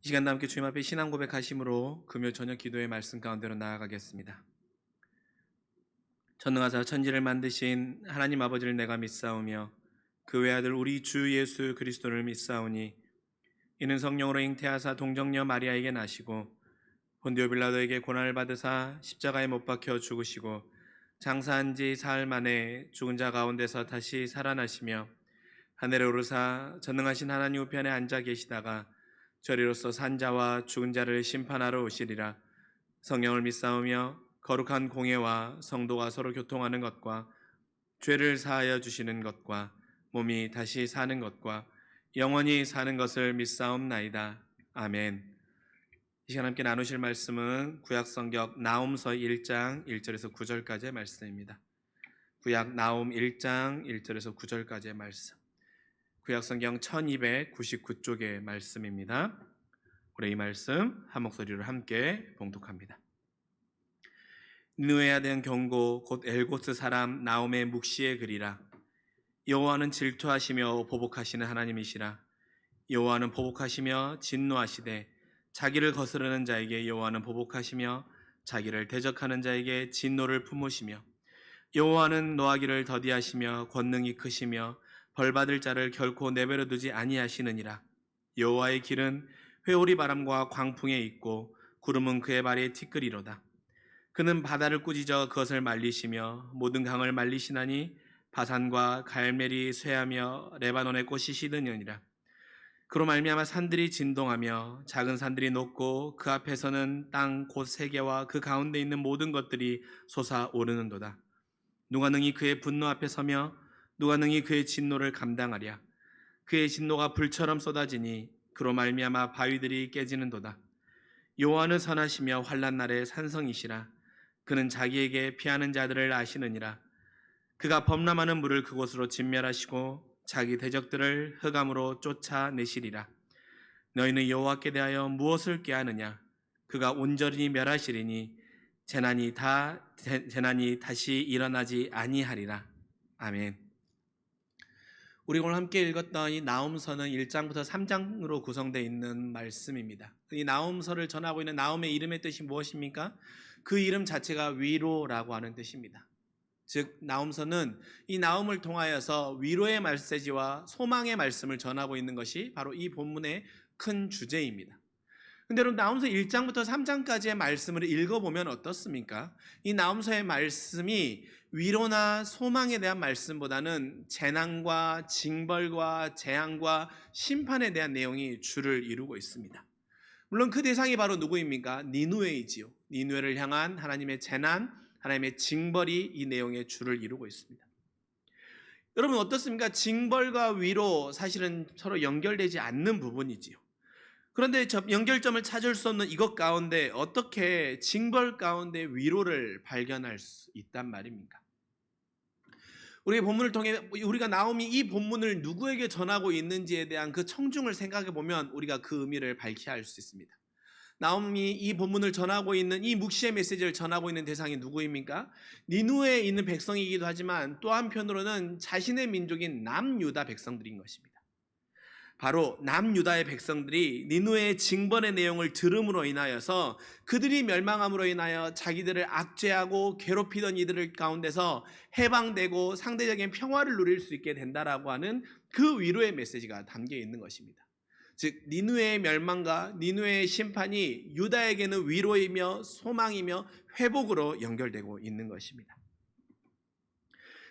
이 시간도 함께 주님 앞에 신앙 고백하심으로 금요 저녁 기도의 말씀 가운데로 나아가겠습니다. 전능하사 천지를 만드신 하나님 아버지를 내가 믿사오며 그 외아들 우리 주 예수 그리스도를 믿사오니 이는 성령으로 잉태하사 동정녀 마리아에게 나시고 본디오 빌라도에게 고난을 받으사 십자가에 못 박혀 죽으시고 장사한 지 사흘 만에 죽은 자 가운데서 다시 살아나시며 하늘에 오르사 전능하신 하나님 우편에 앉아 계시다가 저리로서 산자와 죽은 자를 심판하러 오시리라. 성령을 믿사오며 거룩한 공예와 성도가 서로 교통하는 것과 죄를 사하여 주시는 것과 몸이 다시 사는 것과 영원히 사는 것을 믿사옵나이다. 아멘. 이 시간 함께 나누실 말씀은 구약성경 나홈서 1장 1절에서 9절까지의 말씀입니다. 구약 나홈 1장 1절에서 구절까지의 말씀. 구약성경 1299쪽의 말씀입니다. 우리 이 말씀 한 목소리로 함께 봉독합니다. 니느웨에 대한 경고 곧 엘고스 사람 나홈의 묵시의 글이라. 여호와는 질투하시며 보복하시는 하나님이시라. 여호와는 보복하시며 진노하시되 자기를 거스르는 자에게 여호와는 보복하시며 자기를 대적하는 자에게 진노를 품으시며 여호와는 노하기를 더디하시며 권능이 크시며 벌받을 자를 결코 내버려 두지 아니하시느니라. 여호와의 길은 회오리 바람과 광풍에 있고 구름은 그의 발에 티끌이로다. 그는 바다를 꾸짖어 그것을 말리시며 모든 강을 말리시나니 바산과 갈멜이 쇠하며 레바논의 꽃이 시드느니라. 그로 말미암아 산들이 진동하며 작은 산들이 녹고 그 앞에서는 땅 곧 세계와 그 가운데 있는 모든 것들이 솟아오르는도다. 누가 능히 그의 분노 앞에 서며 누가 능히 그의 진노를 감당하랴. 그의 진노가 불처럼 쏟아지니 그로 말미암아 바위들이 깨지는도다. 여호와는 선하시며 환난 날에 산성이시라. 그는 자기에게 피하는 자들을 아시느니라. 그가 범람하는 물을 그곳으로 진멸하시고 자기 대적들을 흑암으로 쫓아내시리라. 너희는 여호와께 대하여 무엇을 꾀하느냐. 그가 온전히 멸하시리니 재난이 다시 일어나지 아니하리라. 아멘. 우리 오늘 함께 읽었던 이 나홈서는 1장부터 3장으로 구성되어 있는 말씀입니다. 이 나홈서를 전하고 있는 나홈의 이름의 뜻이 무엇입니까? 그 이름 자체가 위로라고 하는 뜻입니다. 즉 나홈서는 이 나홈을 통하여서 위로의 메시지와 소망의 말씀을 전하고 있는 것이 바로 이 본문의 큰 주제입니다. 근데 여러분 나홈서 1장부터 3장까지의 말씀을 읽어보면 어떻습니까? 이 나홈서의 말씀이 위로나 소망에 대한 말씀보다는 재난과 징벌과 재앙과 심판에 대한 내용이 주를 이루고 있습니다. 물론 그 대상이 바로 누구입니까? 니느웨이지요. 니느웨를 향한 하나님의 재난, 하나님의 징벌이 이 내용의 주를 이루고 있습니다. 여러분 어떻습니까? 징벌과 위로 사실은 서로 연결되지 않는 부분이지요. 그런데 연결점을 찾을 수 없는 이것 가운데 어떻게 징벌 가운데 위로를 발견할 수 있단 말입니까? 우리의 본문을 통해 우리가 나홈이 이 본문을 누구에게 전하고 있는지에 대한 그 청중을 생각해 보면 우리가 그 의미를 밝히 알 수 있습니다. 나홈이 이 본문을 전하고 있는 이 묵시의 메시지를 전하고 있는 대상이 누구입니까? 니느웨에 있는 백성이기도 하지만 또 한편으로는 자신의 민족인 남유다 백성들인 것입니다. 바로 남유다의 백성들이 니느웨의 징벌의 내용을 들음으로 인하여서 그들이 멸망함으로 인하여 자기들을 악죄하고 괴롭히던 이들을 가운데서 해방되고 상대적인 평화를 누릴 수 있게 된다라고 하는 그 위로의 메시지가 담겨 있는 것입니다. 즉 니느웨의 멸망과 니느웨의 심판이 유다에게는 위로이며 소망이며 회복으로 연결되고 있는 것입니다.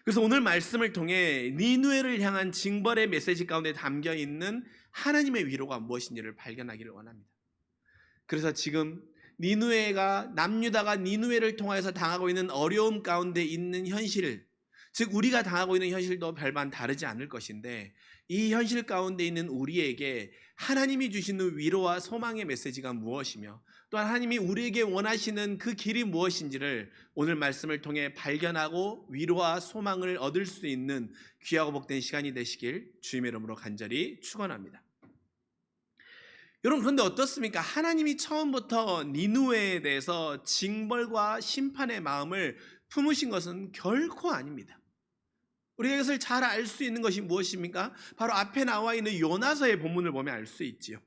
그래서 오늘 말씀을 통해 니느웨를 향한 징벌의 메시지 가운데 담겨 있는 하나님의 위로가 무엇인지를 발견하기를 원합니다. 그래서 지금 남유다가 니느웨를 통해서 당하고 있는 어려움 가운데 있는 현실, 즉 우리가 당하고 있는 현실도 별반 다르지 않을 것인데 이 현실 가운데 있는 우리에게 하나님이 주시는 위로와 소망의 메시지가 무엇이며 또한 하나님이 우리에게 원하시는 그 길이 무엇인지를 오늘 말씀을 통해 발견하고 위로와 소망을 얻을 수 있는 귀하고 복된 시간이 되시길 주님의 이름으로 간절히 축원합니다. 여러분 그런데 어떻습니까? 하나님이 처음부터 니느웨에 대해서 징벌과 심판의 마음을 품으신 것은 결코 아닙니다. 우리가 이것을 잘 알 수 있는 것이 무엇입니까? 바로 앞에 나와 있는 요나서의 본문을 보면 알 수 있지요.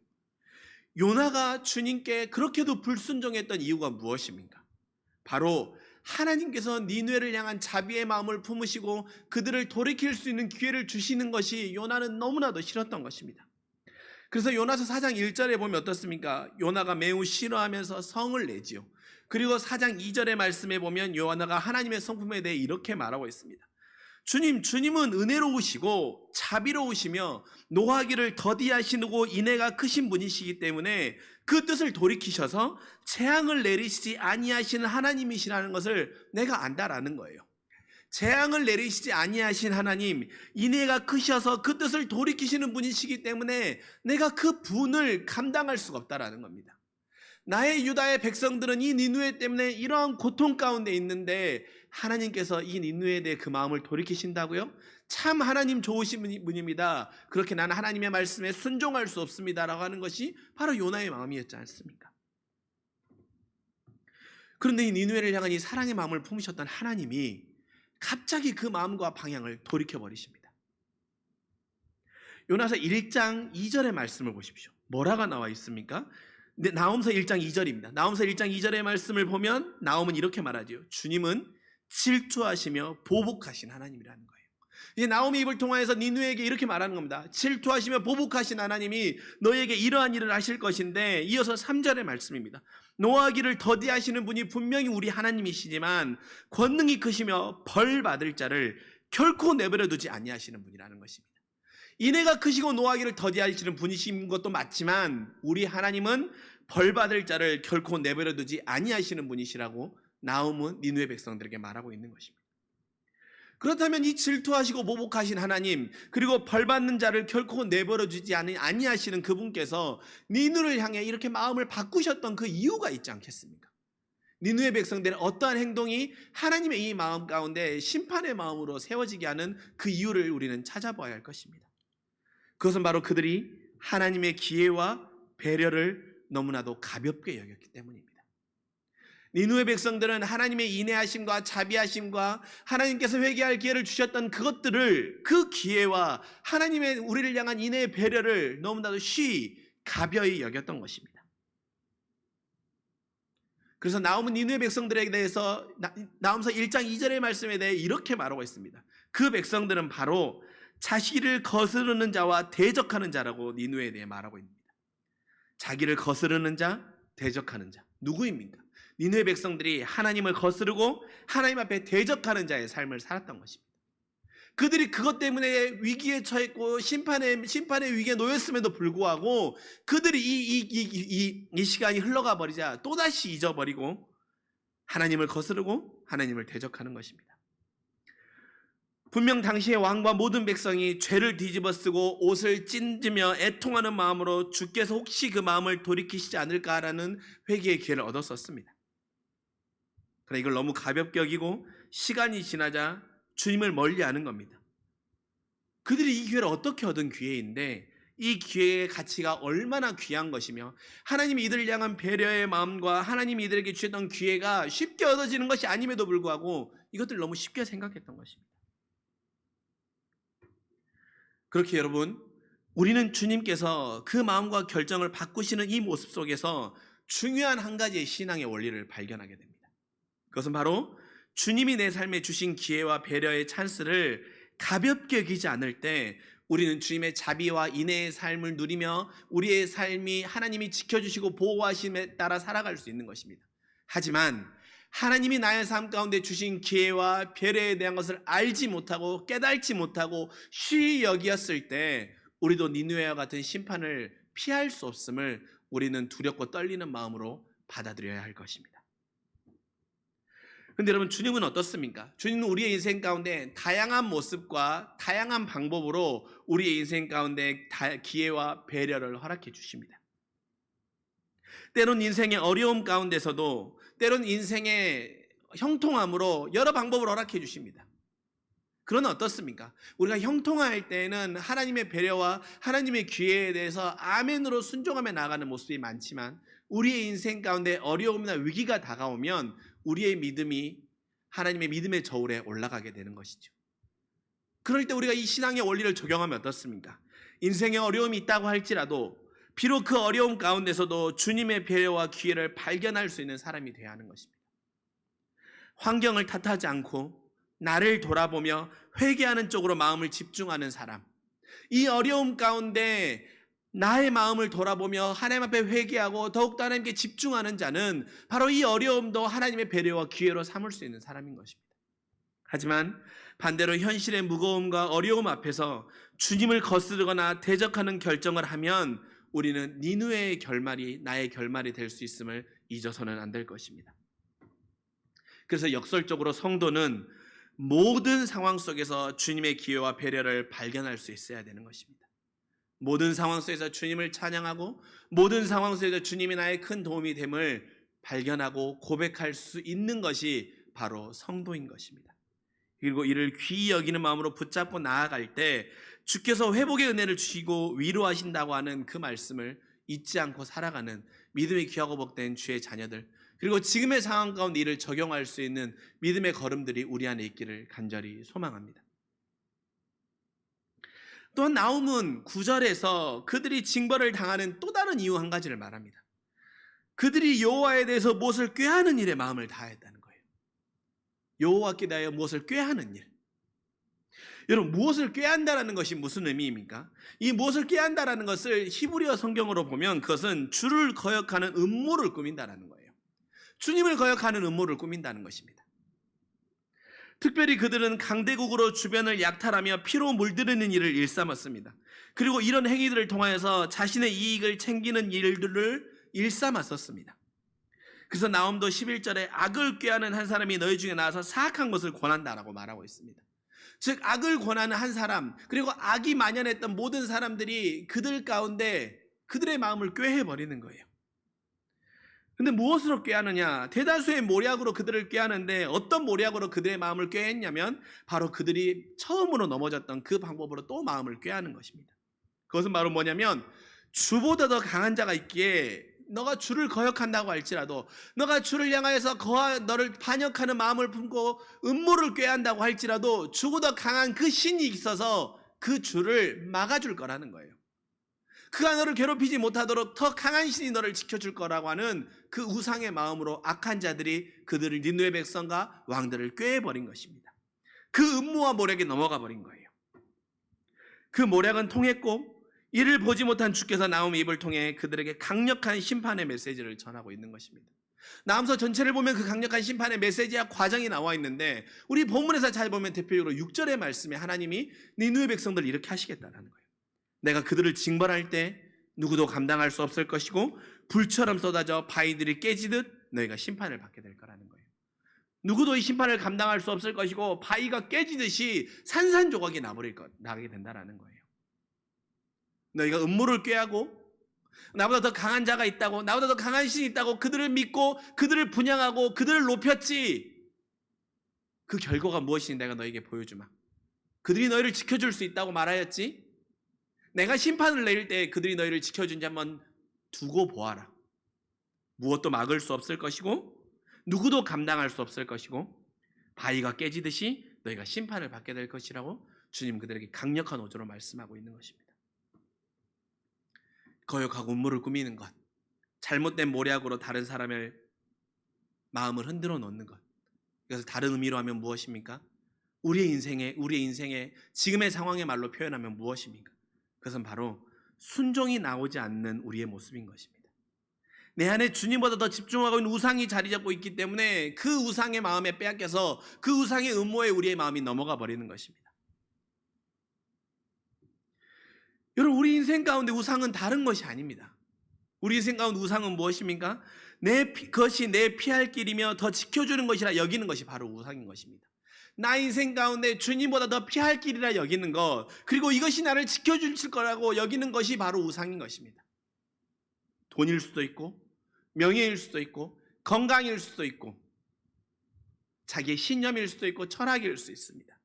요나가 주님께 그렇게도 불순종했던 이유가 무엇입니까? 바로 하나님께서 니느웨를 향한 자비의 마음을 품으시고 그들을 돌이킬 수 있는 기회를 주시는 것이 요나는 너무나도 싫었던 것입니다. 그래서 요나서 4장 1절에 보면 어떻습니까? 요나가 매우 싫어하면서 성을 내지요. 그리고 4장 2절의 말씀에 보면 요나가 하나님의 성품에 대해 이렇게 말하고 있습니다. 주님은 은혜로우시고 자비로우시며 노하기를 더디하시고 인애가 크신 분이시기 때문에 그 뜻을 돌이키셔서 재앙을 내리시지 아니하시는 하나님이시라는 것을 내가 안다라는 거예요. 재앙을 내리시지 아니하신 하나님, 인애가 크셔서 그 뜻을 돌이키시는 분이시기 때문에 내가 그 분을 감당할 수가 없다라는 겁니다. 나의 유다의 백성들은 이 니느웨 때문에 이러한 고통 가운데 있는데 하나님께서 이 니느웨에 대해 그 마음을 돌이키신다고요? 참 하나님 좋으신 분입니다. 그렇게 나는 하나님의 말씀에 순종할 수 없습니다라고 하는 것이 바로 요나의 마음이었지 않습니까? 그런데 이 니느웨를 향한 이 사랑의 마음을 품으셨던 하나님이 갑자기 그 마음과 방향을 돌이켜버리십니다. 요나서 1장 2절의 말씀을 보십시오. 뭐라고 나와 있습니까? 나홈서 1장 2절입니다. 나홈서 1장 2절의 말씀을 보면 나홈은 이렇게 말하죠. 주님은 질투하시며 보복하신 하나님이라는 거예요. 이제 나홈의 입을 통하여서 니느웨에게 이렇게 말하는 겁니다. 질투하시며 보복하신 하나님이 너에게 이러한 일을 하실 것인데, 이어서 3절의 말씀입니다. 노하기를 더디하시는 분이 분명히 우리 하나님이시지만 권능이 크시며 벌 받을 자를 결코 내버려 두지 아니하시는 분이라는 것입니다. 인애가 크시고 노하기를 더디하시는 분이신 것도 맞지만 우리 하나님은 벌 받을 자를 결코 내버려 두지 아니하시는 분이시라고 나홈은 니느웨 백성들에게 말하고 있는 것입니다. 그렇다면 이 질투하시고 보복하신 하나님, 그리고 벌 받는 자를 결코 내버려 두지 아니하시는 그분께서 니느웨를 향해 이렇게 마음을 바꾸셨던 그 이유가 있지 않겠습니까? 니느웨 백성들의 어떠한 행동이 하나님의 이 마음 가운데 심판의 마음으로 세워지게 하는 그 이유를 우리는 찾아봐야 할 것입니다. 그것은 바로 그들이 하나님의 기회와 배려를 너무나도 가볍게 여겼기 때문입니다. 니느웨 백성들은 하나님의 인애하심과 자비하심과 하나님께서 회개할 기회를 주셨던 그것들을, 그 기회와 하나님의 우리를 향한 인애의 배려를 너무나도 가벼이 여겼던 것입니다. 그래서 나홈은 니느웨 백성들에 대해서 나홈서 1장 2절의 말씀에 대해 이렇게 말하고 있습니다. 그 백성들은 바로 자기를 거스르는 자와 대적하는 자라고 니느웨에 대해 말하고 있습니다. 자기를 거스르는 자, 대적하는 자. 누구입니까? 니느웨 백성들이 하나님을 거스르고 하나님 앞에 대적하는 자의 삶을 살았던 것입니다. 그들이 그것 때문에 위기에 처했고 심판의 위기에 놓였음에도 불구하고 그들이 이 시간이 흘러가 버리자 또다시 잊어버리고 하나님을 거스르고 하나님을 대적하는 것입니다. 분명 당시의 왕과 모든 백성이 죄를 뒤집어쓰고 옷을 찢으며 애통하는 마음으로 주께서 혹시 그 마음을 돌이키시지 않을까라는 회개의 기회를 얻었었습니다. 그러나 이걸 너무 가볍게 여기고 시간이 지나자 주님을 멀리하는 겁니다. 그들이 이 기회를 어떻게 얻은 기회인데 이 기회의 가치가 얼마나 귀한 것이며 하나님이 이들을 향한 배려의 마음과 하나님이 이들에게 주셨던 기회가 쉽게 얻어지는 것이 아님에도 불구하고 이것들을 너무 쉽게 생각했던 것입니다. 그렇게 여러분, 우리는 주님께서 그 마음과 결정을 바꾸시는 이 모습 속에서 중요한 한 가지의 신앙의 원리를 발견하게 됩니다. 그것은 바로 주님이 내 삶에 주신 기회와 배려의 찬스를 가볍게 여기지 않을 때 우리는 주님의 자비와 인애의 삶을 누리며 우리의 삶이 하나님이 지켜주시고 보호하심에 따라 살아갈 수 있는 것입니다. 하지만 하나님이 나의 삶 가운데 주신 기회와 배려에 대한 것을 알지 못하고 깨달지 못하고 쉬이 여기었을 때 우리도 니느웨와 같은 심판을 피할 수 없음을 우리는 두렵고 떨리는 마음으로 받아들여야 할 것입니다. 그런데 여러분, 주님은 어떻습니까? 주님은 우리의 인생 가운데 다양한 모습과 다양한 방법으로 우리의 인생 가운데 기회와 배려를 허락해 주십니다. 때론 인생의 어려움 가운데서도 때론 인생의 형통함으로 여러 방법을 허락해 주십니다. 그러나 어떻습니까? 우리가 형통할 때에는 하나님의 배려와 하나님의 기회에 대해서 아멘으로 순종하며 나아가는 모습이 많지만 우리의 인생 가운데 어려움이나 위기가 다가오면 우리의 믿음이 하나님의 믿음의 저울에 올라가게 되는 것이죠. 그럴 때 우리가 이 신앙의 원리를 적용하면 어떻습니까? 인생에 어려움이 있다고 할지라도 비록 그 어려움 가운데서도 주님의 배려와 기회를 발견할 수 있는 사람이 되어야 하는 것입니다. 환경을 탓하지 않고 나를 돌아보며 회개하는 쪽으로 마음을 집중하는 사람, 이 어려움 가운데 나의 마음을 돌아보며 하나님 앞에 회개하고 더욱더 하나님께 집중하는 자는 바로 이 어려움도 하나님의 배려와 기회로 삼을 수 있는 사람인 것입니다. 하지만 반대로 현실의 무거움과 어려움 앞에서 주님을 거스르거나 대적하는 결정을 하면 우리는 니느웨의 결말이 나의 결말이 될 수 있음을 잊어서는 안 될 것입니다. 그래서 역설적으로 성도는 모든 상황 속에서 주님의 기회와 배려를 발견할 수 있어야 되는 것입니다. 모든 상황 속에서 주님을 찬양하고 모든 상황 속에서 주님이 나의 큰 도움이 됨을 발견하고 고백할 수 있는 것이 바로 성도인 것입니다. 그리고 이를 귀히 여기는 마음으로 붙잡고 나아갈 때 주께서 회복의 은혜를 주시고 위로하신다고 하는 그 말씀을 잊지 않고 살아가는 믿음의 귀하고 복된 주의 자녀들, 그리고 지금의 상황 가운데 이를 적용할 수 있는 믿음의 걸음들이 우리 안에 있기를 간절히 소망합니다. 또한 나홈은 9절에서 그들이 징벌을 당하는 또 다른 이유 한 가지를 말합니다. 그들이 여호와에 대해서 무엇을 꾀하는 일에 마음을 다했다는 거예요. 여호와께 대하여 무엇을 꾀하는 일. 여러분, 무엇을 꾀한다라는 것이 무슨 의미입니까? 이 무엇을 꾀한다라는 것을 히브리어 성경으로 보면 그것은 주를 거역하는 음모를 꾸민다라는 거예요. 주님을 거역하는 음모를 꾸민다는 것입니다. 특별히 그들은 강대국으로 주변을 약탈하며 피로 물들이는 일을 일삼았습니다. 그리고 이런 행위들을 통하여서 자신의 이익을 챙기는 일들을 일삼았었습니다. 그래서 나홈도 11절에 악을 꾀하는 한 사람이 너희 중에 나와서 사악한 것을 권한다라고 말하고 있습니다. 즉 악을 권하는 한 사람, 그리고 악이 만연했던 모든 사람들이 그들 가운데 그들의 마음을 꾀해버리는 거예요. 근데 무엇으로 꾀하느냐? 대다수의 모략으로 그들을 꾀하는데 어떤 모략으로 그들의 마음을 꾀했냐면 바로 그들이 처음으로 넘어졌던 그 방법으로 또 마음을 꾀하는 것입니다. 그것은 바로 뭐냐면 주보다 더 강한 자가 있기에 너가 주를 거역한다고 할지라도, 너가 주를 향하여서 너를 반역하는 마음을 품고 음모를 꾀한다고 할지라도 주보다 강한 그 신이 있어서 그 주를 막아줄 거라는 거예요. 그가 너를 괴롭히지 못하도록 더 강한 신이 너를 지켜줄 거라고 하는 그 우상의 마음으로 악한 자들이 그들을 니느웨 백성과 왕들을 꾀해버린 것입니다. 그 음모와 모략에 넘어가 버린 거예요. 그 모략은 통했고 이를 보지 못한 주께서 나홈의 입을 통해 그들에게 강력한 심판의 메시지를 전하고 있는 것입니다. 나홈서 전체를 보면 그 강력한 심판의 메시지와 과정이 나와 있는데 우리 본문에서 잘 보면 대표적으로 6절의 말씀에 하나님이 니느웨 백성들을 이렇게 하시겠다라는 거예요. 내가 그들을 징벌할 때 누구도 감당할 수 없을 것이고 불처럼 쏟아져 바위들이 깨지듯 너희가 심판을 받게 될 거라는 거예요. 누구도 이 심판을 감당할 수 없을 것이고 바위가 깨지듯이 산산조각이 나게 된다라는 거예요. 너희가 음모를 꾀하고 나보다 더 강한 자가 있다고, 나보다 더 강한 신이 있다고 그들을 믿고 그들을 분양하고 그들을 높였지. 그 결과가 무엇인지 내가 너에게 보여주마. 그들이 너희를 지켜줄 수 있다고 말하였지. 내가 심판을 내릴 때 그들이 너희를 지켜준지 한번 두고 보아라. 무엇도 막을 수 없을 것이고 누구도 감당할 수 없을 것이고 바위가 깨지듯이 너희가 심판을 받게 될 것이라고 주님 그들에게 강력한 어조로 말씀하고 있는 것입니다. 거역하고 음모를 꾸미는 것, 잘못된 모략으로 다른 사람의 마음을 흔들어 놓는 것, 그래서 다른 의미로 하면 무엇입니까? 우리의 인생에 지금의 상황의 말로 표현하면 무엇입니까? 그것은 바로 순종이 나오지 않는 우리의 모습인 것입니다. 내 안에 주님보다 더 집중하고 있는 우상이 자리 잡고 있기 때문에 그 우상의 마음에 빼앗겨서 그 우상의 음모에 우리의 마음이 넘어가 버리는 것입니다. 여러분, 우리 인생 가운데 우상은 다른 것이 아닙니다. 우리 인생 가운데 우상은 무엇입니까? 그것이 내 피할 길이며 더 지켜주는 것이라 여기는 것이 바로 우상인 것입니다. 나 인생 가운데 주님보다 더 피할 길이라 여기는 것, 그리고 이것이 나를 지켜줄 거라고 여기는 것이 바로 우상인 것입니다. 돈일 수도 있고 명예일 수도 있고 건강일 수도 있고 자기의 신념일 수도 있고 철학일 수 있습니다.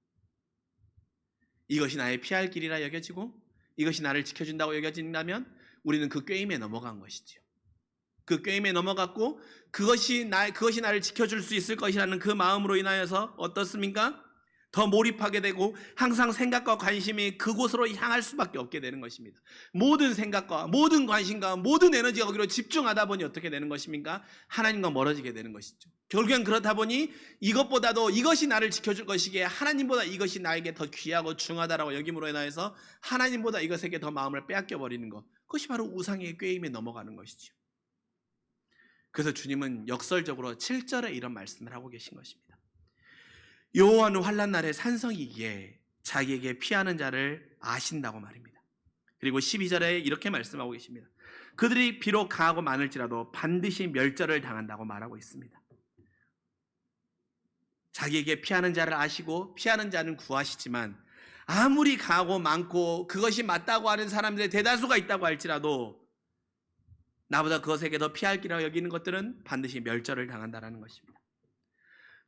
이것이 나의 피할 길이라 여겨지고 이것이 나를 지켜준다고 여겨진다면 우리는 그 꾀임에 넘어간 것이지요. 그 꾀임에 넘어갔고 그것이 나를 지켜줄 수 있을 것이라는 그 마음으로 인하여서 어떻습니까? 더 몰입하게 되고 항상 생각과 관심이 그곳으로 향할 수밖에 없게 되는 것입니다. 모든 생각과 모든 관심과 모든 에너지가 거기로 집중하다 보니 어떻게 되는 것입니까? 하나님과 멀어지게 되는 것이죠. 결국엔 그렇다 보니 이것보다도 이것이 나를 지켜줄 것이기에 하나님보다 이것이 나에게 더 귀하고 중하다라고 여김으로 인하여서 하나님보다 이것에게 더 마음을 빼앗겨 버리는 것, 그것이 바로 우상의 꾀임에 넘어가는 것이죠. 그래서 주님은 역설적으로 7절에 이런 말씀을 하고 계신 것입니다. 여호와는 환난 날에 산성이기에 자기에게 피하는 자를 아신다고 말입니다. 그리고 12절에 이렇게 말씀하고 계십니다. 그들이 비록 강하고 많을지라도 반드시 멸절을 당한다고 말하고 있습니다. 자기에게 피하는 자를 아시고 피하는 자는 구하시지만 아무리 강하고 많고 그것이 맞다고 하는 사람들의 대다수가 있다고 할지라도 나보다 그것에게 더 피할 길이라고 여기는 것들은 반드시 멸절을 당한다는 것입니다.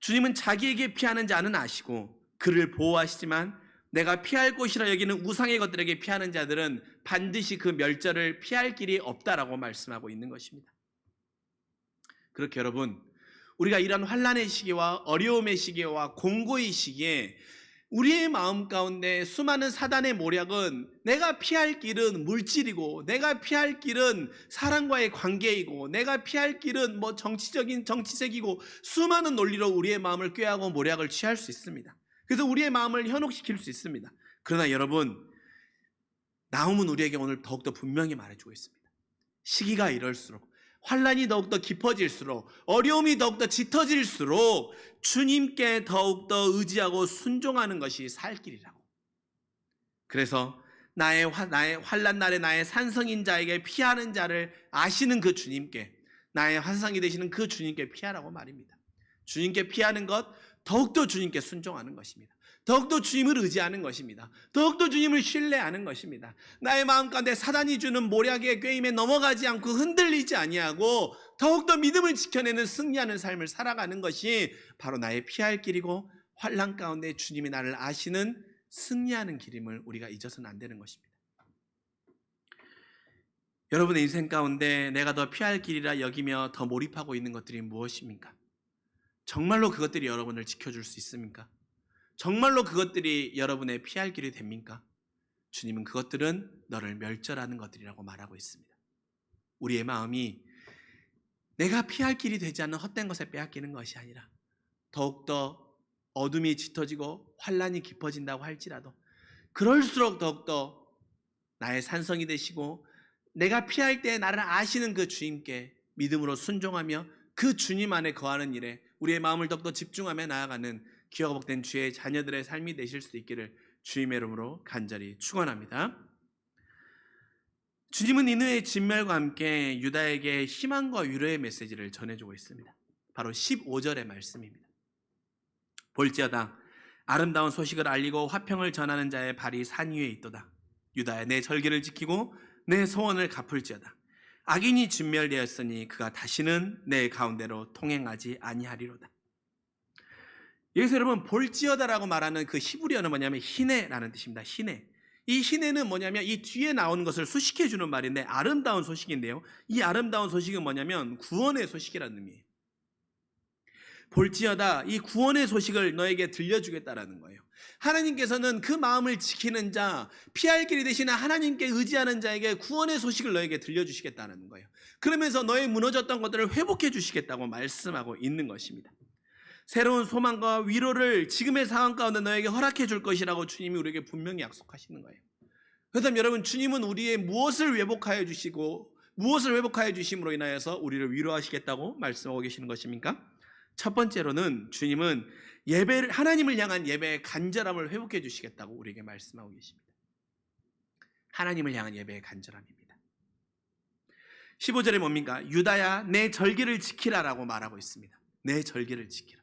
주님은 자기에게 피하는 자는 아시고 그를 보호하시지만 내가 피할 곳이라 여기는 우상의 것들에게 피하는 자들은 반드시 그 멸절을 피할 길이 없다라고 말씀하고 있는 것입니다. 그렇게 여러분, 우리가 이런 환난의 시기와 어려움의 시기와 공고의 시기에 우리의 마음 가운데 수많은 사단의 모략은 내가 피할 길은 물질이고 내가 피할 길은 사람과의 관계이고 내가 피할 길은 정치색이고 수많은 논리로 우리의 마음을 꾀하고 모략을 취할 수 있습니다. 그래서 우리의 마음을 현혹시킬 수 있습니다. 그러나 여러분, 나훔은 우리에게 오늘 더욱더 분명히 말해주고 있습니다. 시기가 이럴수록 환난이 더욱더 깊어질수록 어려움이 더욱더 짙어질수록 주님께 더욱더 의지하고 순종하는 것이 살 길이라고. 그래서 나의 환난 날에 나의 산성인 자에게 피하는 자를 아시는 그 주님께, 나의 환상이 되시는 그 주님께 피하라고 말입니다. 주님께 피하는 것, 더욱더 주님께 순종하는 것입니다. 더욱더 주님을 의지하는 것입니다. 더욱더 주님을 신뢰하는 것입니다. 나의 마음 가운데 사단이 주는 모략의 꾀임에 넘어가지 않고 흔들리지 아니하고 더욱더 믿음을 지켜내는 승리하는 삶을 살아가는 것이 바로 나의 피할 길이고 환난 가운데 주님이 나를 아시는 승리하는 길임을 우리가 잊어서는 안 되는 것입니다. 여러분의 인생 가운데 내가 더 피할 길이라 여기며 더 몰입하고 있는 것들이 무엇입니까? 정말로 그것들이 여러분을 지켜줄 수 있습니까? 정말로 그것들이 여러분의 피할 길이 됩니까? 주님은 그것들은 너를 멸절하는 것들이라고 말하고 있습니다. 우리의 마음이 내가 피할 길이 되지 않는 헛된 것에 빼앗기는 것이 아니라 더욱더 어둠이 짙어지고 환난이 깊어진다고 할지라도 그럴수록 더욱더 나의 산성이 되시고 내가 피할 때 나를 아시는 그 주님께 믿음으로 순종하며 그 주님 안에 거하는 일에 우리의 마음을 더욱더 집중하며 나아가는 기회가 복된 주의 자녀들의 삶이 되실 수 있기를 주님의 이름으로 간절히 축원합니다. 주님은 니느웨의 진멸과 함께 유다에게 희망과 위로의 메시지를 전해주고 있습니다. 바로 15절의 말씀입니다. 볼지어다 아름다운 소식을 알리고 화평을 전하는 자의 발이 산 위에 있도다. 유다야 내 절기를 지키고 내 소원을 갚을지어다. 악인이 진멸되었으니 그가 다시는 내 가운데로 통행하지 아니하리로다. 여기서 여러분 볼지어다라고 말하는 그 히브리어는 뭐냐면 희네라는 뜻입니다. 희네. 이 희네는 뭐냐면 이 뒤에 나오는 것을 수식해 주는 말인데 아름다운 소식인데요. 이 아름다운 소식은 뭐냐면 구원의 소식이라는 의미예요. 볼지어다 이 구원의 소식을 너에게 들려주겠다라는 거예요. 하나님께서는 그 마음을 지키는 자, 피할 길이 되시는 하나님께 의지하는 자에게 구원의 소식을 너에게 들려주시겠다는 거예요. 그러면서 너의 무너졌던 것들을 회복해 주시겠다고 말씀하고 있는 것입니다. 새로운 소망과 위로를 지금의 상황 가운데 너에게 허락해 줄 것이라고 주님이 우리에게 분명히 약속하시는 거예요. 그렇다면 여러분, 주님은 우리의 무엇을 회복하여 주시고 무엇을 회복하여 주심으로 인하여서 우리를 위로하시겠다고 말씀하고 계시는 것입니까? 첫 번째로는 주님은 하나님을 향한 예배의 간절함을 회복해 주시겠다고 우리에게 말씀하고 계십니다. 하나님을 향한 예배의 간절함입니다. 15절에 뭡니까? 유다야 내 절기를 지키라라고 말하고 있습니다. 내 절기를 지키라.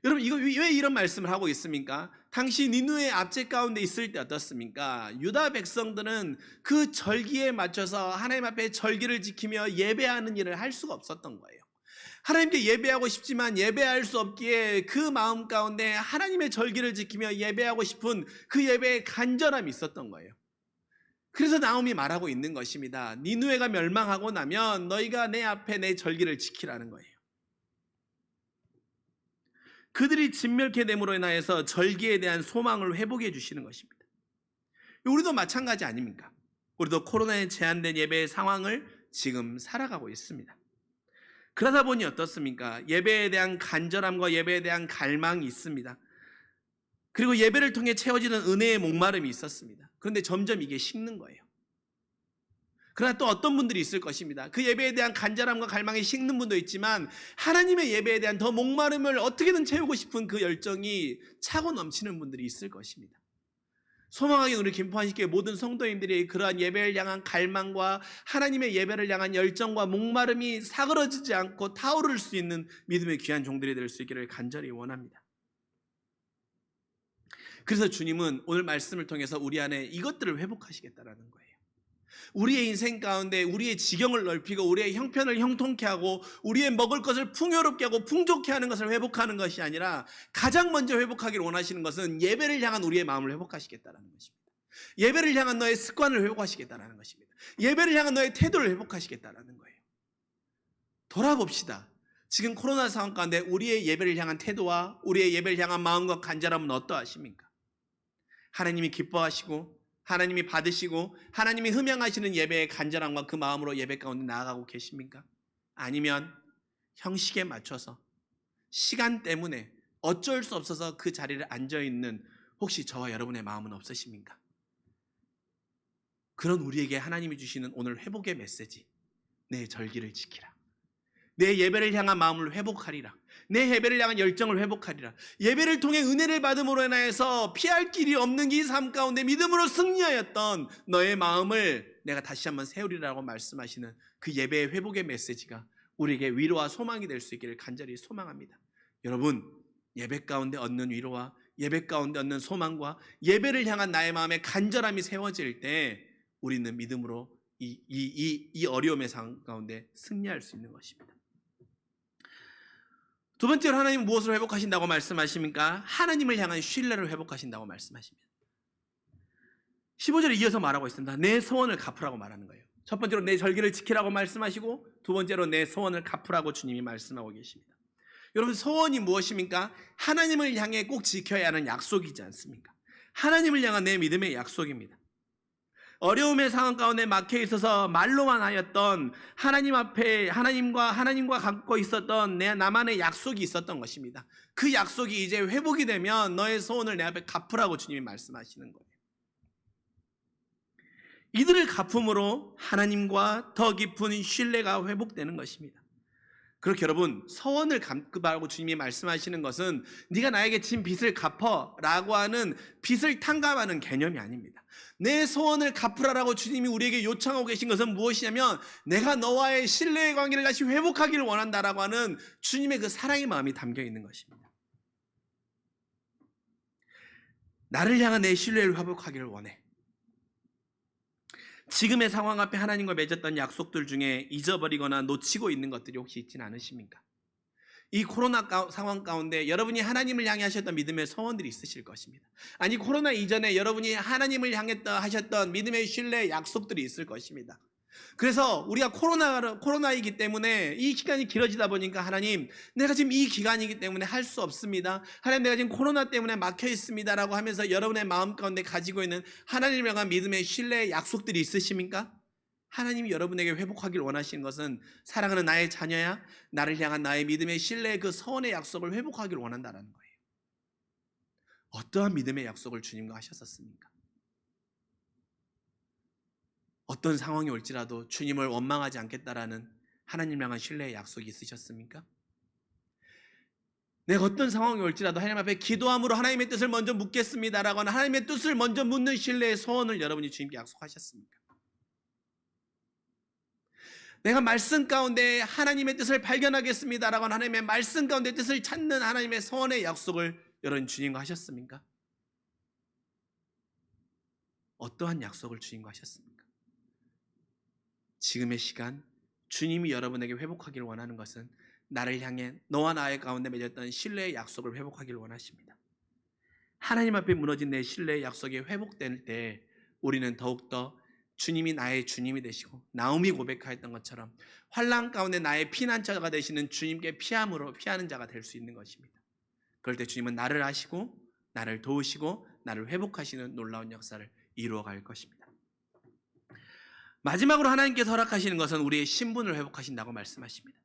여러분, 이거 왜 이런 말씀을 하고 있습니까? 당시 니느웨의 압제 가운데 있을 때 어떻습니까? 유다 백성들은 그 절기에 맞춰서 하나님 앞에 절기를 지키며 예배하는 일을 할 수가 없었던 거예요. 하나님께 예배하고 싶지만 예배할 수 없기에 그 마음 가운데 하나님의 절기를 지키며 예배하고 싶은 그 예배의 간절함이 있었던 거예요. 그래서 나홈이 말하고 있는 것입니다. 니느웨가 멸망하고 나면 너희가 내 앞에 내 절기를 지키라는 거예요. 그들이 진멸케 됨으로 인하여서 절기에 대한 소망을 회복해 주시는 것입니다. 우리도 마찬가지 아닙니까? 우리도 코로나에 제한된 예배의 상황을 지금 살아가고 있습니다. 그러다 보니 어떻습니까? 예배에 대한 간절함과 예배에 대한 갈망이 있습니다. 그리고 예배를 통해 채워지는 은혜의 목마름이 있었습니다. 그런데 점점 이게 식는 거예요. 그러나 또 어떤 분들이 있을 것입니다. 그 예배에 대한 간절함과 갈망이 식는 분도 있지만 하나님의 예배에 대한 더 목마름을 어떻게든 채우고 싶은 그 열정이 차고 넘치는 분들이 있을 것입니다. 소망하게 우리 김포한식교회 모든 성도님들이 그러한 예배를 향한 갈망과 하나님의 예배를 향한 열정과 목마름이 사그러지지 않고 타오를 수 있는 믿음의 귀한 종들이 될 수 있기를 간절히 원합니다. 그래서 주님은 오늘 말씀을 통해서 우리 안에 이것들을 회복하시겠다라는 거예요. 우리의 인생 가운데 우리의 지경을 넓히고 우리의 형편을 형통케 하고 우리의 먹을 것을 풍요롭게 하고 풍족케 하는 것을 회복하는 것이 아니라 가장 먼저 회복하기를 원하시는 것은 예배를 향한 우리의 마음을 회복하시겠다는 것입니다. 예배를 향한 너의 습관을 회복하시겠다는 것입니다. 예배를 향한 너의 태도를 회복하시겠다는 거예요. 돌아봅시다. 지금 코로나 상황 가운데 우리의 예배를 향한 태도와 우리의 예배를 향한 마음과 간절함은 어떠하십니까? 하나님이 기뻐하시고 하나님이 받으시고 하나님이 흠양하시는 예배의 간절함과 그 마음으로 예배 가운데 나아가고 계십니까? 아니면 형식에 맞춰서 시간 때문에 어쩔 수 없어서 그 자리를 앉아있는 혹시 저와 여러분의 마음은 없으십니까? 그런 우리에게 하나님이 주시는 오늘 회복의 메시지, 내 절기를 지키라. 내 예배를 향한 마음을 회복하리라. 내 예배를 향한 열정을 회복하리라. 예배를 통해 은혜를 받음으로 인하여서 피할 길이 없는 이 삶 가운데 믿음으로 승리하였던 너의 마음을 내가 다시 한번 세우리라고 말씀하시는 그 예배의 회복의 메시지가 우리에게 위로와 소망이 될 수 있기를 간절히 소망합니다. 여러분, 예배 가운데 얻는 위로와 예배 가운데 얻는 소망과 예배를 향한 나의 마음의 간절함이 세워질 때 우리는 믿음으로 이 어려움의 상황 가운데 승리할 수 있는 것입니다. 두 번째로 하나님은 무엇을 회복하신다고 말씀하십니까? 하나님을 향한 신뢰를 회복하신다고 말씀하십니다. 15절에 이어서 말하고 있습니다. 내 소원을 갚으라고 말하는 거예요. 첫 번째로 내 절기를 지키라고 말씀하시고 두 번째로 내 소원을 갚으라고 주님이 말씀하고 계십니다. 여러분, 소원이 무엇입니까? 하나님을 향해 꼭 지켜야 하는 약속이지 않습니까? 하나님을 향한 내 믿음의 약속입니다. 어려움의 상황 가운데 막혀 있어서 말로만 하였던 하나님 앞에 하나님과 갖고 있었던 나만의 약속이 있었던 것입니다. 그 약속이 이제 회복이 되면 너의 소원을 내 앞에 갚으라고 주님이 말씀하시는 거예요. 이들을 갚음으로 하나님과 더 깊은 신뢰가 회복되는 것입니다. 그렇게 여러분, 소원을 갚으라고 주님이 말씀하시는 것은 네가 나에게 진 빚을 갚어라고 하는 빚을 탕감하는 개념이 아닙니다. 내 소원을 갚으라고 주님이 우리에게 요청하고 계신 것은 무엇이냐면 내가 너와의 신뢰의 관계를 다시 회복하기를 원한다라고 하는 주님의 그 사랑의 마음이 담겨 있는 것입니다. 나를 향한 내 신뢰를 회복하기를 원해. 지금의 상황 앞에 하나님과 맺었던 약속들 중에 잊어버리거나 놓치고 있는 것들이 혹시 있지는 않으십니까? 이 코로나 상황 가운데 여러분이 하나님을 향해 하셨던 믿음의 소원들이 있으실 것입니다. 아니, 코로나 이전에 여러분이 하나님을 향해 하셨던 믿음의 신뢰의 약속들이 있을 것입니다. 그래서 우리가 코로나이기 때문에 이 기간이 길어지다 보니까 하나님, 내가 지금 이 기간이기 때문에 할 수 없습니다. 하나님, 내가 지금 코로나 때문에 막혀 있습니다라고 하면서 여러분의 마음 가운데 가지고 있는 하나님을 향한 믿음의 신뢰의 약속들이 있으십니까? 하나님이 여러분에게 회복하길 원하시는 것은 사랑하는 나의 자녀야, 나를 향한 나의 믿음의 신뢰의 그 서원의 약속을 회복하길 원한다는 거예요. 어떠한 믿음의 약속을 주님과 하셨었습니까? 어떤 상황이 올지라도 주님을 원망하지 않겠다라는 하나님 향한 신뢰의 약속이 있으셨습니까? 내가 어떤 상황이 올지라도 하나님 앞에 기도함으로 하나님의 뜻을 먼저 묻겠습니다라고 하는 하나님의 뜻을 먼저 묻는 신뢰의 소원을 여러분이 주님께 약속하셨습니까? 내가 말씀 가운데 하나님의 뜻을 발견하겠습니다라고 하는 하나님의 말씀 가운데 뜻을 찾는 하나님의 소원의 약속을 여러분 주님과 하셨습니까? 어떠한 약속을 주님과 하셨습니까? 지금의 시간 주님이 여러분에게 회복하기를 원하는 것은 나를 향해 너와 나의 가운데 맺었던 신뢰의 약속을 회복하기를 원하십니다. 하나님 앞에 무너진 내 신뢰의 약속이 회복될 때 우리는 더욱더 주님이 나의 주님이 되시고 나움이 고백하였던 것처럼 환난 가운데 나의 피난처가 되시는 주님께 피하는 자가 될 수 있는 것입니다. 그럴 때 주님은 나를 아시고 나를 도우시고 나를 회복하시는 놀라운 역사를 이루어갈 것입니다. 마지막으로 하나님께서 허락하시는 것은 우리의 신분을 회복하신다고 말씀하십니다.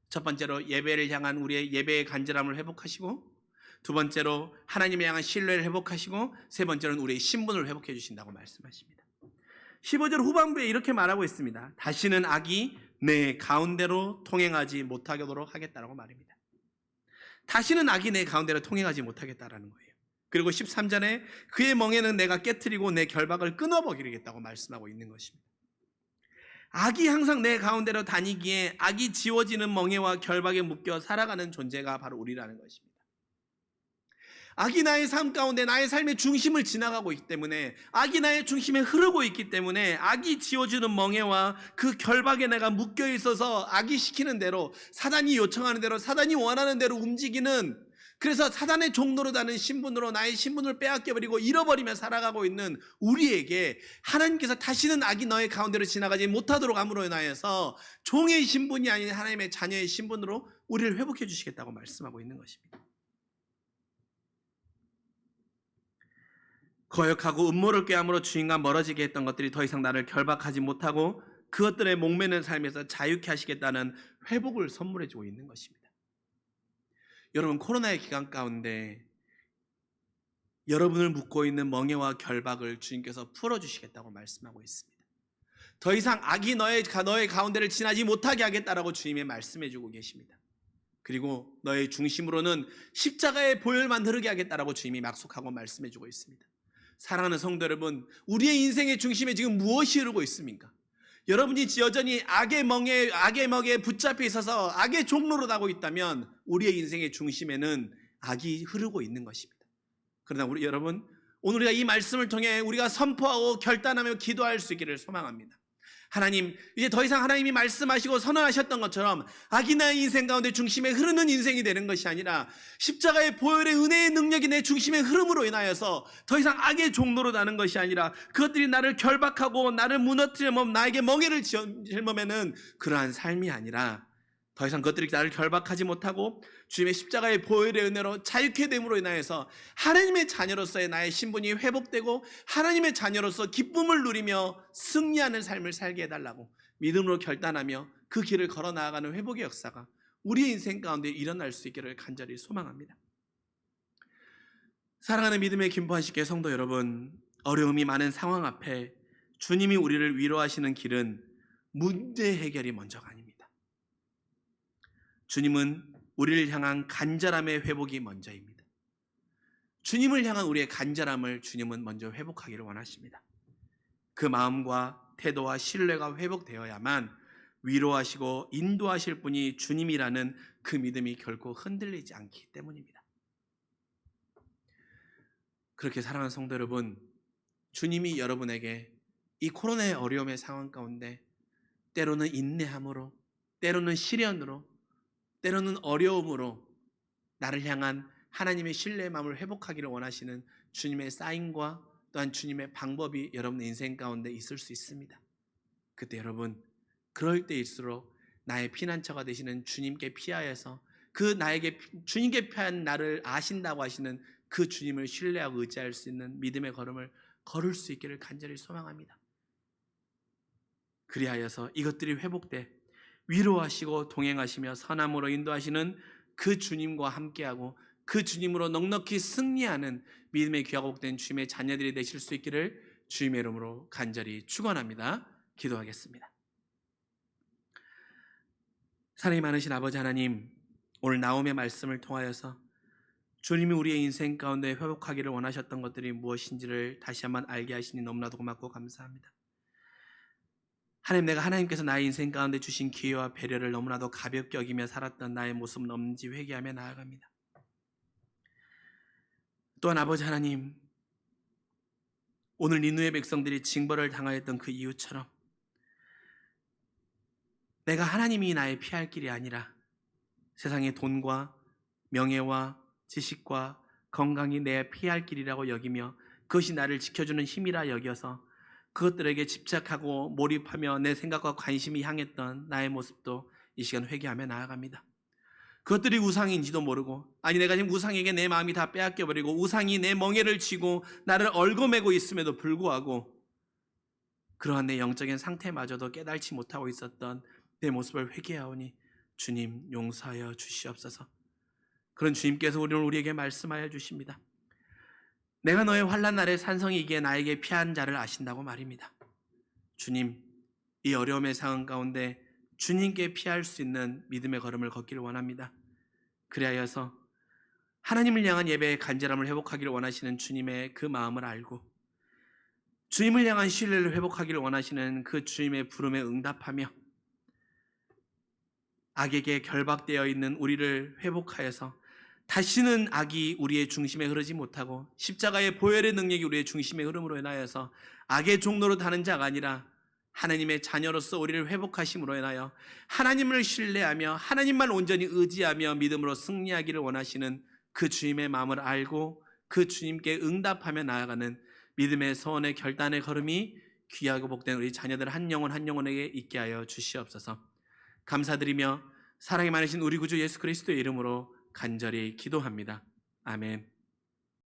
첫 번째로 예배를 향한 우리의 예배의 간절함을 회복하시고, 두 번째로 하나님을 향한 신뢰를 회복하시고, 세 번째로는 우리의 신분을 회복해 주신다고 말씀하십니다. 15절 후반부에 이렇게 말하고 있습니다. 다시는 악이 내 가운데로 통행하지 못하도록 하겠다라고 말입니다. 다시는 악이 내 가운데로 통행하지 못하겠다라는 거예요. 그리고 13절에 그의 멍에는 내가 깨트리고 내 결박을 끊어버리겠다고 말씀하고 있는 것입니다. 악이 항상 내 가운데로 다니기에 악이 지워지는 멍에와 결박에 묶여 살아가는 존재가 바로 우리라는 것입니다. 악이 나의 삶 가운데 나의 삶의 중심을 지나가고 있기 때문에, 악이 나의 중심에 흐르고 있기 때문에 악이 지워주는 멍에와 그 결박에 내가 묶여 있어서 악이 시키는 대로, 사단이 요청하는 대로, 사단이 원하는 대로 움직이는, 그래서 사단의 종로로 다는 신분으로 나의 신분을 빼앗겨버리고 잃어버리며 살아가고 있는 우리에게 하나님께서 다시는 악이 너의 가운데로 지나가지 못하도록 함으로 인하여서 종의 신분이 아닌 하나님의 자녀의 신분으로 우리를 회복해 주시겠다고 말씀하고 있는 것입니다. 거역하고 음모를 꾀함으로 주인과 멀어지게 했던 것들이 더 이상 나를 결박하지 못하고 그것들의 목매는 삶에서 자유케 하시겠다는 회복을 선물해 주고 있는 것입니다. 여러분, 코로나의 기간 가운데 여러분을 묶고 있는 멍에와 결박을 주님께서 풀어주시겠다고 말씀하고 있습니다. 더 이상 악이 너의 가운데를 지나지 못하게 하겠다라고 주님이 말씀해 주고 계십니다. 그리고 너의 중심으로는 십자가의 보혈만 흐르게 하겠다라고 주님이 약속하고 말씀해 주고 있습니다. 사랑하는 성도 여러분, 우리의 인생의 중심에 지금 무엇이 흐르고 있습니까? 여러분이 여전히 악의 멍에 붙잡혀 있어서 악의 종로로 가고 있다면 우리의 인생의 중심에는 악이 흐르고 있는 것입니다. 그러나 여러분, 오늘 우리가 이 말씀을 통해 우리가 선포하고 결단하며 기도할 수 있기를 소망합니다. 하나님, 이제 더 이상 하나님이 말씀하시고 선언하셨던 것처럼 악이 나의 인생 가운데 중심에 흐르는 인생이 되는 것이 아니라 십자가의 보혈의 은혜의 능력이 내 중심에 흐름으로 인하여서 더 이상 악의 종로로 나는 것이 아니라 그것들이 나를 결박하고 나를 무너뜨리면 나에게 멍에를 짊으면은 그러한 삶이 아니라 더 이상 그것들이 나를 결박하지 못하고 주님의 십자가의 보혈의 은혜로 자유케 됨으로 인하여서 하나님의 자녀로서의 나의 신분이 회복되고 하나님의 자녀로서 기쁨을 누리며 승리하는 삶을 살게 해달라고 믿음으로 결단하며 그 길을 걸어 나아가는 회복의 역사가 우리의 인생 가운데 일어날 수 있기를 간절히 소망합니다. 사랑하는 믿음의 김포하시게 성도 여러분, 어려움이 많은 상황 앞에 주님이 우리를 위로하시는 길은 문제 해결이 먼저가 아닙니다. 주님은 우리를 향한 간절함의 회복이 먼저입니다. 주님을 향한 우리의 간절함을 주님은 먼저 회복하기를 원하십니다. 그 마음과 태도와 신뢰가 회복되어야만 위로하시고 인도하실 분이 주님이라는 그 믿음이 결코 흔들리지 않기 때문입니다. 그렇게 사랑하는 성도 여러분, 주님이 여러분에게 이 코로나의 어려움의 상황 가운데 때로는 인내함으로, 때로는 시련으로, 때로는 어려움으로 나를 향한 하나님의 신뢰의 마음을 회복하기를 원하시는 주님의 사인과 또한 주님의 방법이 여러분의 인생 가운데 있을 수 있습니다. 그때 여러분, 그럴 때일수록 나의 피난처가 되시는 주님께 피하여서 그 나에게 주님께 피한 나를 아신다고 하시는 그 주님을 신뢰하고 의지할 수 있는 믿음의 걸음을 걸을 수 있기를 간절히 소망합니다. 그리하여서 이것들이 회복돼 위로하시고 동행하시며 선함으로 인도하시는 그 주님과 함께하고 그 주님으로 넉넉히 승리하는 믿음의 귀하고 복된 주님의 자녀들이 되실 수 있기를 주님의 이름으로 간절히 축원합니다. 기도하겠습니다. 사랑이 많으신 아버지 하나님, 오늘 나홈의 말씀을 통하여서 주님이 우리의 인생 가운데 회복하기를 원하셨던 것들이 무엇인지를 다시 한번 알게 하시니 너무나도 고맙고 감사합니다. 하나님, 내가 하나님께서 나의 인생 가운데 주신 기회와 배려를 너무나도 가볍게 여기며 살았던 나의 모습은 없는지 회개하며 나아갑니다. 또한 아버지 하나님, 오늘 니느웨 백성들이 징벌을 당하였던 그 이유처럼 내가 하나님이 나의 피할 길이 아니라 세상의 돈과 명예와 지식과 건강이 내 피할 길이라고 여기며 그것이 나를 지켜주는 힘이라 여겨서 그것들에게 집착하고 몰입하며 내 생각과 관심이 향했던 나의 모습도 이 시간 회개하며 나아갑니다. 그것들이 우상인지도 모르고, 아니 내가 지금 우상에게 내 마음이 다 빼앗겨버리고 우상이 내 멍에를 쥐고 나를 얽어매고 있음에도 불구하고 그러한 내 영적인 상태마저도 깨달지 못하고 있었던 내 모습을 회개하오니 주님 용서하여 주시옵소서. 그런 주님께서 오늘 우리에게 말씀하여 주십니다. 내가 너의 환난 날에 산성이기에 나에게 피한 자를 아신다고 말입니다. 주님, 이 어려움의 상황 가운데 주님께 피할 수 있는 믿음의 걸음을 걷기를 원합니다. 그리하여서 하나님을 향한 예배의 간절함을 회복하기를 원하시는 주님의 그 마음을 알고 주님을 향한 신뢰를 회복하기를 원하시는 그 주님의 부름에 응답하며 악에게 결박되어 있는 우리를 회복하여서 다시는 악이 우리의 중심에 흐르지 못하고 십자가의 보혈의 능력이 우리의 중심에 흐름으로 인하여서 악의 종로로 다는 자가 아니라 하나님의 자녀로서 우리를 회복하심으로 인하여 하나님을 신뢰하며 하나님만 온전히 의지하며 믿음으로 승리하기를 원하시는 그 주님의 마음을 알고 그 주님께 응답하며 나아가는 믿음의 소원의 결단의 걸음이 귀하고 복된 우리 자녀들 한 영혼 한 영혼에게 있게 하여 주시옵소서. 감사드리며 사랑이 많으신 우리 구주 예수 그리스도의 이름으로 간절히 기도합니다. 아멘.